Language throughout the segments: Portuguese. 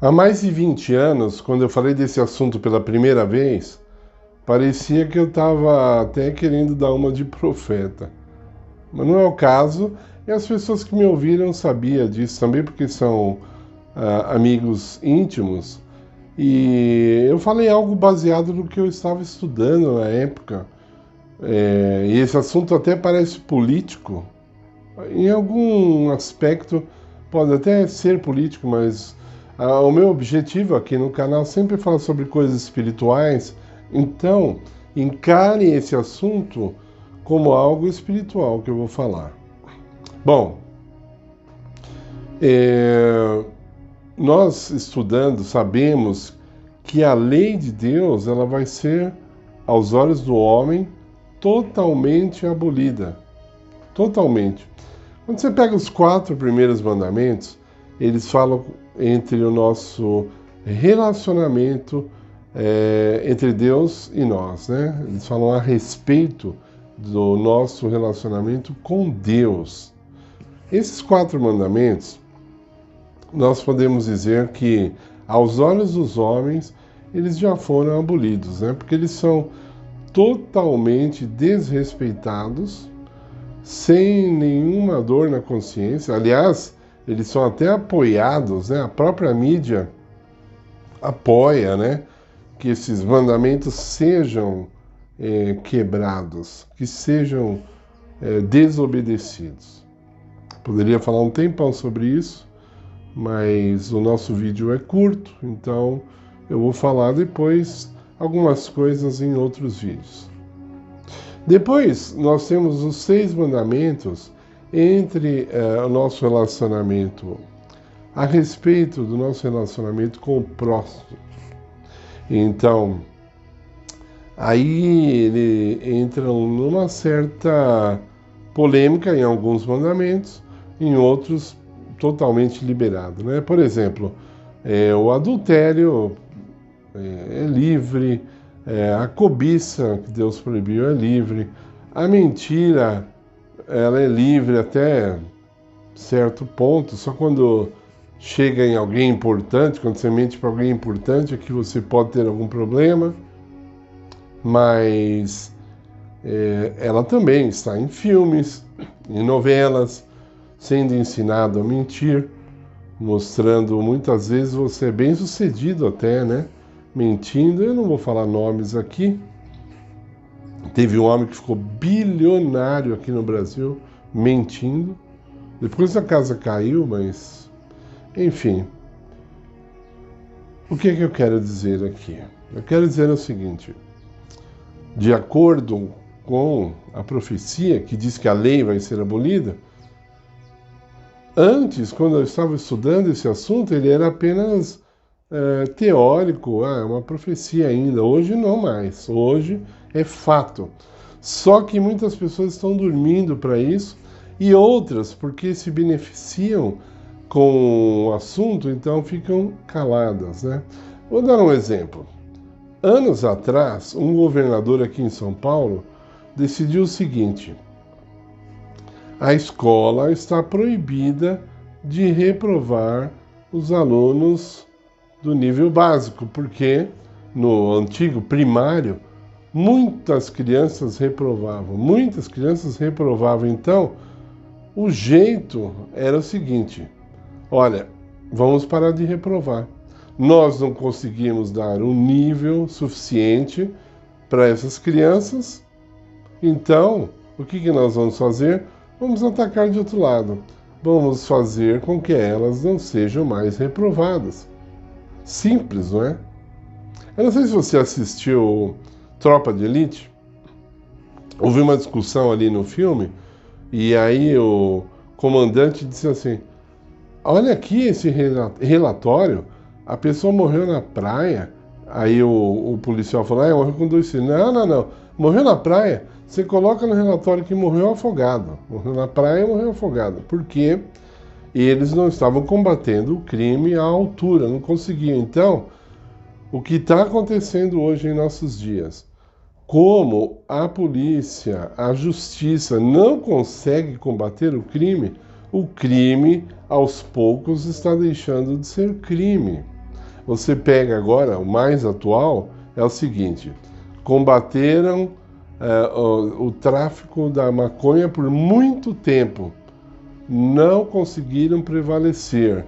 Há mais de 20 anos, quando eu falei desse assunto pela primeira vez, parecia que eu estava até querendo dar uma de profeta. Mas não é o caso, e as pessoas que me ouviram sabiam disso também, porque são amigos íntimos, e eu falei algo baseado no que eu estava estudando na época. E esse assunto até parece político, em algum aspecto pode até ser político, mas o meu objetivo aqui no canal sempre é falar sobre coisas espirituais, então encare esse assunto como algo espiritual que eu vou falar. Bom, nós estudando sabemos que a lei de Deus ela vai ser, aos olhos do homem, totalmente abolida. Totalmente. Quando você pega os 4 primeiros mandamentos, eles falam entre o nosso relacionamento entre Deus e nós, né? Eles falam a respeito do nosso relacionamento com Deus. Esses 4 mandamentos, nós podemos dizer que, aos olhos dos homens, eles já foram abolidos, né? Porque eles são totalmente desrespeitados, sem nenhuma dor na consciência. Aliás, eles são até apoiados, né? A própria mídia apoia, né? Que esses mandamentos sejam quebrados, que sejam desobedecidos. Poderia falar um tempão sobre isso, mas o nosso vídeo é curto, então eu vou falar depois algumas coisas em outros vídeos. Depois, nós temos os 6 mandamentos entre o nosso relacionamento, a respeito do nosso relacionamento com o próximo. Então, aí ele entra numa certa polêmica em alguns mandamentos, em outros totalmente liberado, né? Por exemplo, o adultério é livre, a cobiça que Deus proibiu é livre, a mentira ela é livre até certo ponto, só quando chega em alguém importante, quando você mente para alguém importante é que você pode ter algum problema, mas ela também está em filmes, em novelas, sendo ensinado a mentir, mostrando muitas vezes você é bem sucedido até, né? Mentindo. Eu não vou falar nomes aqui. Teve um homem que ficou bilionário aqui no Brasil mentindo. Depois a casa caiu, mas enfim. O que é que eu quero dizer aqui? Eu quero dizer o seguinte: de acordo com a profecia que diz que a lei vai ser abolida, antes, quando eu estava estudando esse assunto, ele era apenas teórico, é uma profecia ainda. Hoje não mais, hoje é fato. Só que muitas pessoas estão dormindo para isso e outras, porque se beneficiam com o assunto, então ficam caladas, né? Vou dar um exemplo. Anos atrás, um governador aqui em São Paulo decidiu o seguinte: a escola está proibida de reprovar os alunos do nível básico, porque no antigo primário muitas crianças reprovavam. Então, o jeito era o seguinte: olha, vamos parar de reprovar. Nós não conseguimos dar um nível suficiente para essas crianças, então o que nós vamos fazer? Vamos atacar de outro lado. Vamos fazer com que elas não sejam mais reprovadas. Simples, não é? Eu não sei se você assistiu Tropa de Elite. Houve uma discussão ali no filme e aí o comandante disse assim: olha aqui esse relatório, a pessoa morreu na praia. Aí o policial falou: morreu com 2 filhos. Não. Morreu na praia, você coloca no relatório que morreu afogado. Morreu na praia, morreu afogado. Por quê? Eles não estavam combatendo o crime à altura, não conseguiam. Então, o que está acontecendo hoje em nossos dias? Como a polícia, a justiça não consegue combater o crime aos poucos está deixando de ser crime. Você pega agora, o mais atual, é o seguinte: combateram o tráfico da maconha por muito tempo, não conseguiram prevalecer.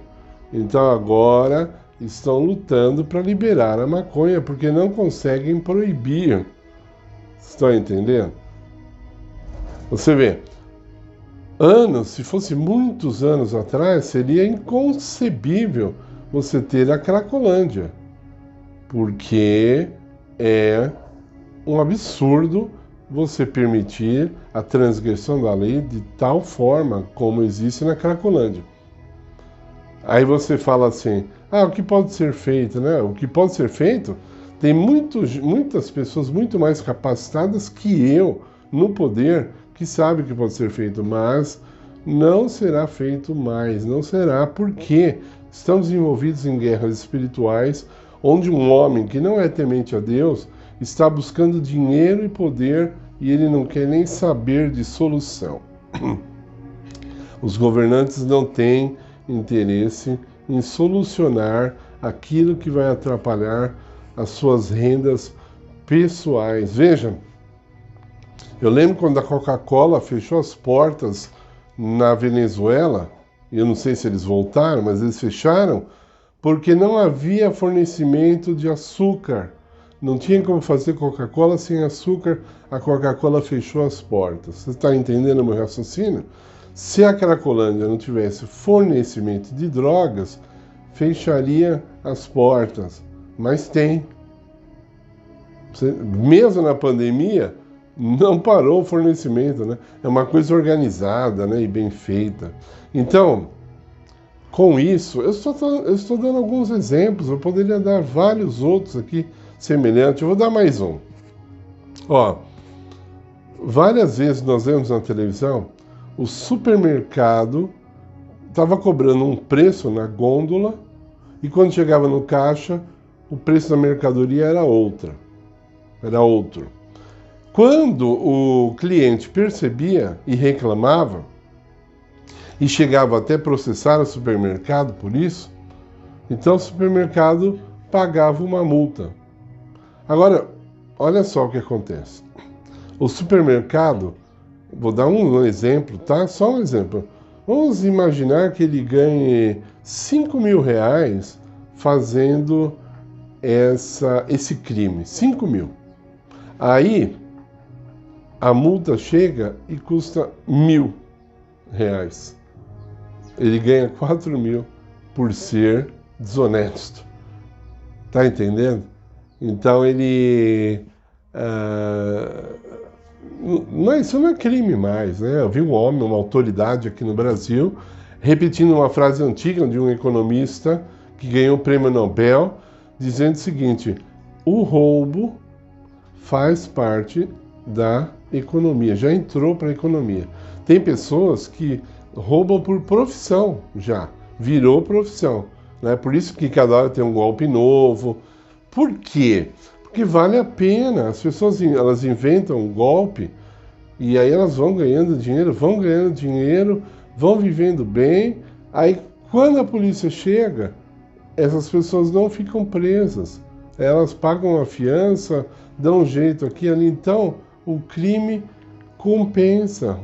Então agora estão lutando para liberar a maconha, porque não conseguem proibir. Estão entendendo? Você vê, anos, se fosse muitos anos atrás, seria inconcebível você ter a Cracolândia, porque é um absurdo você permitir a transgressão da lei de tal forma como existe na Cracolândia. Aí você fala assim, o que pode ser feito, né? O que pode ser feito, tem muitas pessoas muito mais capacitadas que eu no poder que sabem o que pode ser feito, mas não será feito mais, não será, porque estamos envolvidos em guerras espirituais, onde um homem que não é temente a Deus está buscando dinheiro e poder e ele não quer nem saber de solução. Os governantes não têm interesse em solucionar aquilo que vai atrapalhar as suas rendas pessoais. Veja, eu lembro quando a Coca-Cola fechou as portas na Venezuela, eu não sei se eles voltaram, mas eles fecharam, porque não havia fornecimento de açúcar. Não tinha como fazer Coca-Cola sem açúcar, a Coca-Cola fechou as portas. Você está entendendo o meu raciocínio? Se a Cracolândia não tivesse fornecimento de drogas, fecharia as portas. Mas tem. Mesmo na pandemia, não parou o fornecimento, né? É uma coisa organizada, né, e bem feita. Então, com isso, eu estou dando alguns exemplos, eu poderia dar vários outros aqui semelhantes. Eu vou dar mais um. Várias vezes nós vemos na televisão, o supermercado estava cobrando um preço na gôndola e quando chegava no caixa, o preço da mercadoria era outro. Quando o cliente percebia e reclamava, e chegava até processar o supermercado por isso, então o supermercado pagava uma multa. Agora, olha só o que acontece. O supermercado, vou dar um exemplo, tá? Só um exemplo. Vamos imaginar que ele ganhe 5 mil reais fazendo esse crime. 5 mil. Aí, a multa chega e custa 1.000 reais. Ele ganha 4 mil por ser desonesto. Tá entendendo? Então ele... isso não é crime mais, né? Eu vi um homem, uma autoridade aqui no Brasil, repetindo uma frase antiga de um economista que ganhou o prêmio Nobel, dizendo o seguinte: o roubo faz parte da economia, já entrou para a economia. Tem pessoas que roubam por profissão já, virou profissão, né? Por isso que cada hora tem um golpe novo. Por quê? Porque vale a pena. As pessoas elas inventam um golpe e aí elas vão ganhando dinheiro, vão vivendo bem. Aí quando a polícia chega, essas pessoas não ficam presas. Elas pagam a fiança, dão um jeito aqui e ali. Então o crime compensa.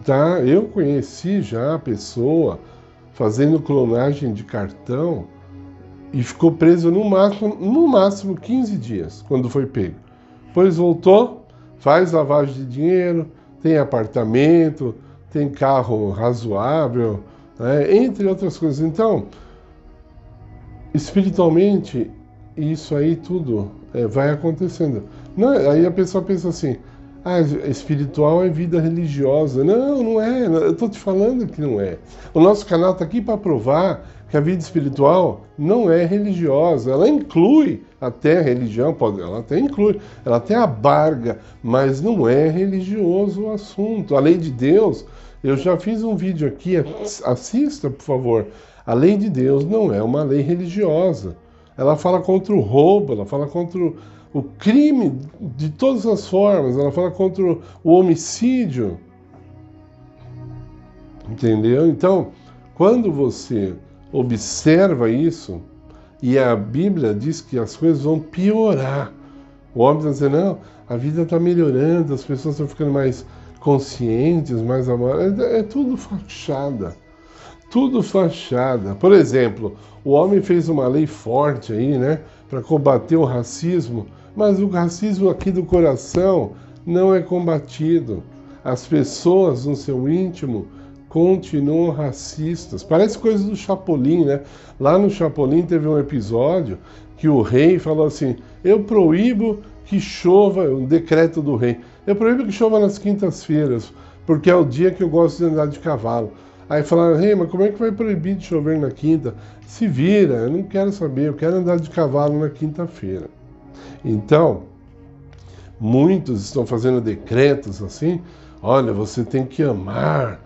Tá? Eu conheci já a pessoa fazendo clonagem de cartão e ficou preso no máximo 15 dias, quando foi pego. Depois voltou, faz lavagem de dinheiro, tem apartamento, tem carro razoável, né? Entre outras coisas. Então, espiritualmente, isso aí tudo vai acontecendo. Não, aí a pessoa pensa assim, espiritual é vida religiosa. Não, não é. Eu estou te falando que não é. O nosso canal está aqui para provar que a vida espiritual não é religiosa. Ela inclui até a religião, ela até inclui, ela até abarca, mas não é religioso o assunto. A lei de Deus, eu já fiz um vídeo aqui, assista, por favor. A lei de Deus não é uma lei religiosa. Ela fala contra o roubo, ela fala contra o crime de todas as formas, ela fala contra o homicídio. Entendeu? Então, quando você observa isso e a Bíblia diz que as coisas vão piorar. O homem está dizendo, não, a vida está melhorando, as pessoas estão ficando mais conscientes, mais amorosas. É tudo fachada. Tudo fachada. Por exemplo, o homem fez uma lei forte aí, né, para combater o racismo, mas o racismo aqui do coração não é combatido. As pessoas no seu íntimo continuam racistas. Parece coisa do Chapolin, né? Lá no Chapolin teve um episódio que o rei falou assim, eu proíbo que chova, um decreto do rei, eu proíbo que chova nas quintas-feiras, porque é o dia que eu gosto de andar de cavalo. Aí falaram, rei, mas como é que vai proibir de chover na quinta? Se vira, eu não quero saber, eu quero andar de cavalo na quinta-feira. Então, muitos estão fazendo decretos assim, olha, você tem que amar.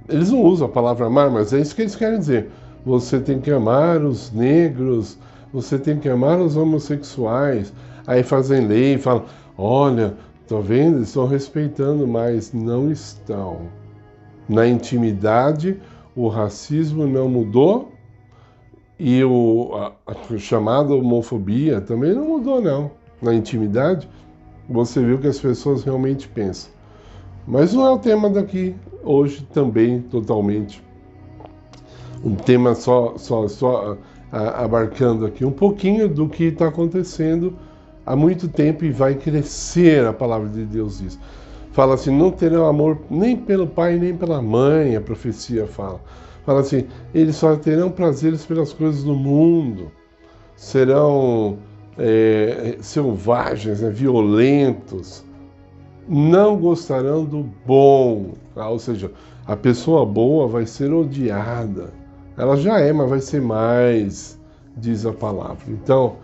Eles não usam a palavra amar, mas é isso que eles querem dizer. Você tem que amar os negros, você tem que amar os homossexuais. Aí fazem lei e falam, olha, tô vendo, estão respeitando, mas não estão. Na intimidade, o racismo não mudou e a chamada homofobia também não mudou, não. Na intimidade, você viu que as pessoas realmente pensam. Mas não é o tema daqui hoje também, totalmente. Um tema só abarcando aqui um pouquinho do que está acontecendo há muito tempo e vai crescer, a palavra de Deus diz. Fala assim, não terão amor nem pelo pai nem pela mãe, a profecia fala. Fala assim, eles só terão prazeres pelas coisas do mundo, serão selvagens, violentos, não gostarão do bom. Ou seja, a pessoa boa vai ser odiada. Ela já é, mas vai ser mais, diz a palavra. Então,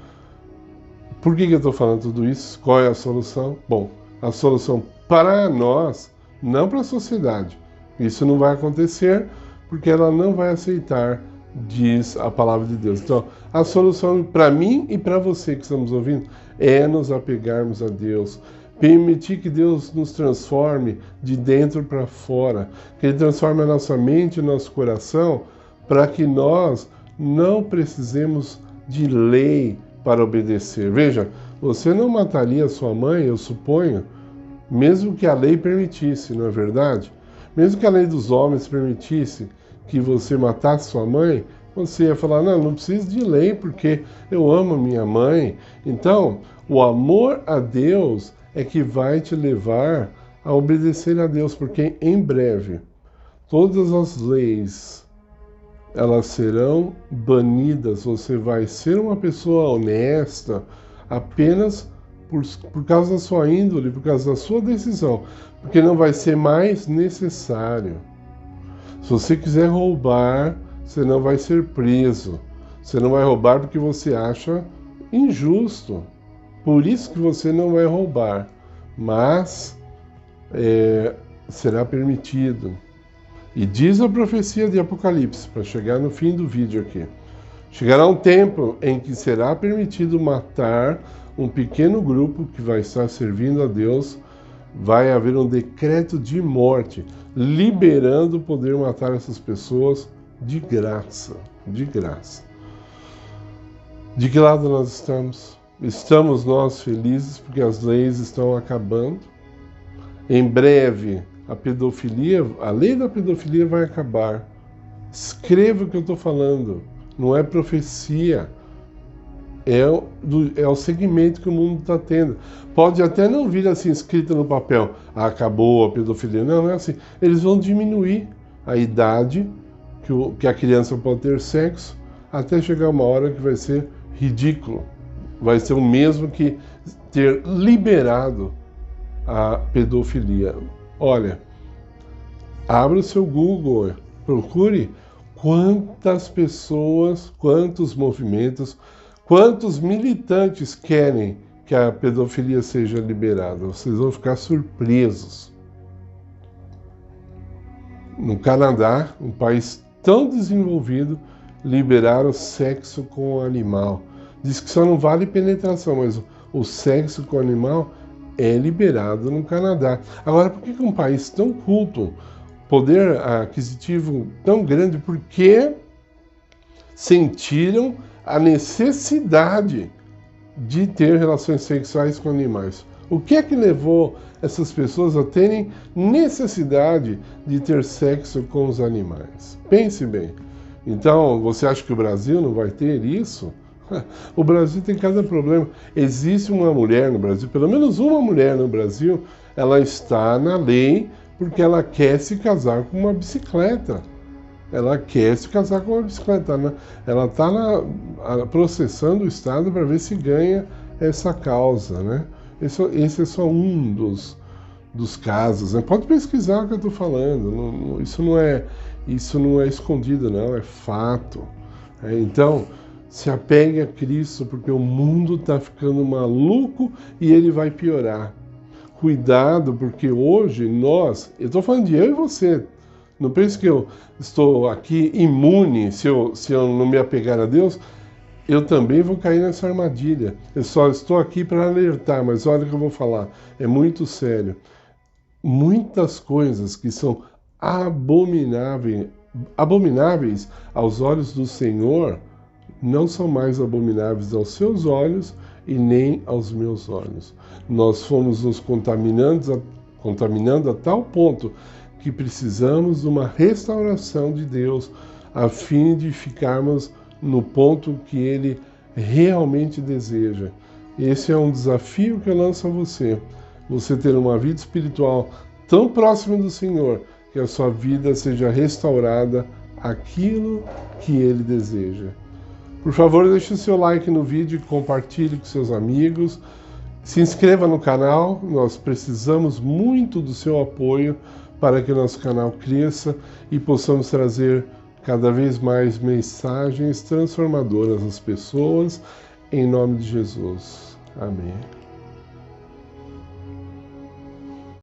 por que eu estou falando tudo isso? Qual é a solução? Bom, a solução para nós, não para a sociedade. Isso não vai acontecer porque ela não vai aceitar, diz a palavra de Deus. Então, a solução para mim e para você que estamos ouvindo é nos apegarmos a Deus. Permitir que Deus nos transforme de dentro para fora. Que Ele transforme a nossa mente e nosso coração para que nós não precisemos de lei para obedecer. Veja, você não mataria sua mãe, eu suponho, mesmo que a lei permitisse, não é verdade? Mesmo que a lei dos homens permitisse que você matasse sua mãe, você ia falar, não preciso de lei porque eu amo minha mãe. Então, o amor a Deus é que vai te levar a obedecer a Deus, porque em breve todas as leis elas serão banidas. Você vai ser uma pessoa honesta apenas por causa da sua índole, por causa da sua decisão, porque não vai ser mais necessário. Se você quiser roubar, você não vai ser preso. Você não vai roubar porque você acha injusto. Por isso que você não vai roubar, mas será permitido. E diz a profecia de Apocalipse, para chegar no fim do vídeo aqui, chegará um tempo em que será permitido matar um pequeno grupo que vai estar servindo a Deus, vai haver um decreto de morte, liberando o poder matar essas pessoas de graça, de graça. De que lado nós estamos? Estamos nós felizes porque as leis estão acabando? Em breve, a lei da pedofilia vai acabar. Escreva o que eu estou falando, não é profecia. É o segmento que o mundo está tendo. Pode até não vir assim escrito no papel, acabou a pedofilia. Não é assim. Eles vão diminuir a idade que a criança pode ter sexo, até chegar uma hora que vai ser ridículo. Vai ser o mesmo que ter liberado a pedofilia. Olha, abra o seu Google, procure quantas pessoas, quantos movimentos, quantos militantes querem que a pedofilia seja liberada. Vocês vão ficar surpresos. No Canadá, um país tão desenvolvido, liberaram sexo com o animal. Diz que só não vale penetração, mas o sexo com o animal é liberado no Canadá. Agora, por que um país tão culto, poder aquisitivo tão grande, por que sentiram a necessidade de ter relações sexuais com animais. O que é que levou essas pessoas a terem necessidade de ter sexo com os animais? Pense bem. Então, você acha que o Brasil não vai ter isso? O Brasil tem cada problema. Existe uma mulher no Brasil, pelo menos uma mulher no Brasil, ela está na lei porque ela quer se casar com uma bicicleta. Ela quer se casar com uma bicicleta. Né? Ela está processando o Estado para ver se ganha essa causa. Né? Esse é só um dos casos. Né? Pode pesquisar o que eu estou falando. Isso não é escondido, não. É fato. Então, se apegue a Cristo, porque o mundo está ficando maluco e ele vai piorar. Cuidado, porque hoje eu estou falando de eu e você. Não pense que eu estou aqui imune, se eu não me apegar a Deus, eu também vou cair nessa armadilha. Eu só estou aqui para alertar, mas olha o que eu vou falar, é muito sério. Muitas coisas que são abomináveis aos olhos do Senhor, não são mais abomináveis aos seus olhos e nem aos meus olhos. Nós fomos nos contaminando a tal ponto que precisamos de uma restauração de Deus a fim de ficarmos no ponto que Ele realmente deseja. Esse é um desafio que eu lanço a você. Você ter uma vida espiritual tão próxima do Senhor que a sua vida seja restaurada àquilo que Ele deseja. Por favor, deixe o seu like no vídeo e compartilhe com seus amigos. Se inscreva no canal, nós precisamos muito do seu apoio para que o nosso canal cresça e possamos trazer cada vez mais mensagens transformadoras às pessoas, em nome de Jesus. Amém.